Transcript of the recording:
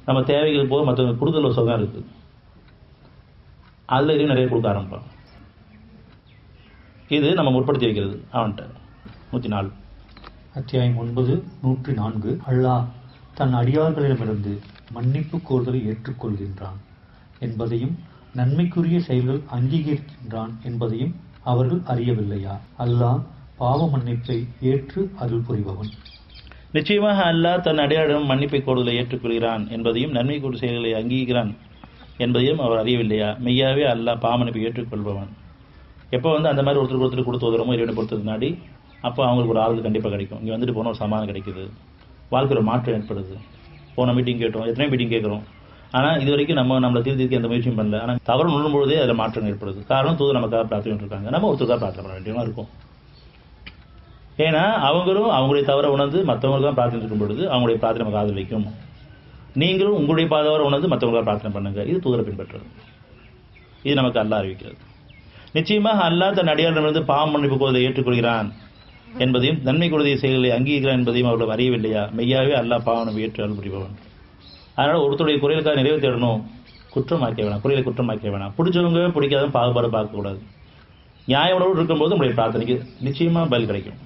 நம்ம தேவைகள் போக மற்றவங்க கொடுக்கல ஒரு சுகம் இருக்குது. அதில் நிறைய கொடுக்க ஆரம்பிப்பான். இது நம்ம முற்படுத்தி வைக்கிறது அவன்கிட்ட. 104 அத்தியாயம் 9 104. அல்லாஹ் தன் அடியார்களிடமிருந்து மன்னிப்பு கோருதலை ஏற்றுக்கொள்கின்றான் என்பதையும் நன்மைக்குரிய செயல்கள் அங்கீகரிக்கின்றான் என்பதையும் அவர்கள் அறியவில்லையா? அல்லாஹ் பாவ மன்னிப்பை ஏற்று அருள் புரிபவன். நிச்சயமாக அல்லாஹ் தன் அடியாரிடம் மன்னிப்பை கோருதலை ஏற்றுக்கொள்கிறான் என்பதையும் நன்மைக்குரிய செயல்களை அங்கீகரிக்கிறான் என்பதையும் அவர் அறியவில்லையா? மெய்யாவே அல்லாஹ் பாவ மன்னிப்பை ஏற்றுக்கொள்பவன். எப்போ அந்த மாதிரி ஒருத்தருக்கு கொடுத்து உதவுறமோ இறைவனை பொறுத்தது நாடி, அப்போ அவங்களுக்கு ஒரு ஆறுதல் கண்டிப்பாக கிடைக்கும். இங்கே வந்துட்டு போனால் ஒரு சமாதானம் கிடைக்குது, வாழ்க்கையில் மாற்றம் ஏற்படுது. போன மீட்டிங் கேட்டோம், எத்தனை மீட்டிங் கேட்குறோம், ஆனால் இது வரைக்கும் நம்மளை திருத்தி எந்த முயற்சியும் பண்ணல. ஆனால் தவறு நுழும்பொழுதே அதில் மாற்றம் ஏற்படுது. காரணம் தூது நமக்காக பிரார்த்தனை இருக்காங்க, நம்ம ஒருத்தருக்காக பிரார்த்தனை பண்ண வேண்டியமாக இருக்கும். ஏன்னா அவங்களும் அவங்களுடைய தவறை உணர்ந்து மற்றவங்களுக்கு தான் பிரார்த்தனை இருக்கும் பொழுது அவங்களுடைய பிரார்த்தனை நமக்கு ஆதரவு வைக்கும். நீங்களும் உங்களுடைய தவறை உணர்ந்து மற்றவங்களுக்காக பிரார்த்தனை பண்ணுங்க. இது தூதரை பின்பற்றுறது. இது நமக்கு அல்லாஹ் அறிவிக்கிறது. நிச்சயமாக அல்லாஹ் தன் அடியாரிடமிருந்து பாவ மன்னிப்பு கோருதலை ஏற்றுக்கொள்கிறான் என்பதையும் நன்மை கொடுதிய செயல்களை அங்கீகரிக்கிறான் என்பதையும் அவர்கள் அறியவில்லையா? மெய்யாவே அல்லாஹ் பாவ மன்னிப்பை ஏற்று அருள் புரிபவன். அதனால ஒருத்தருடைய குறைகளுக்காக நிறைவு தேடணும், குற்றமாக்க வேணாம், குறைகளை குற்றமாக்க வேணாம். பிடிச்சவங்க பிடிக்காத பாகுபாடு பார்க்கக்கூடாது. நியாய உணர்வு இருக்கும்போது உங்களுடைய பிரார்த்தனைக்கு நிச்சயமாக பதில் கிடைக்கும்.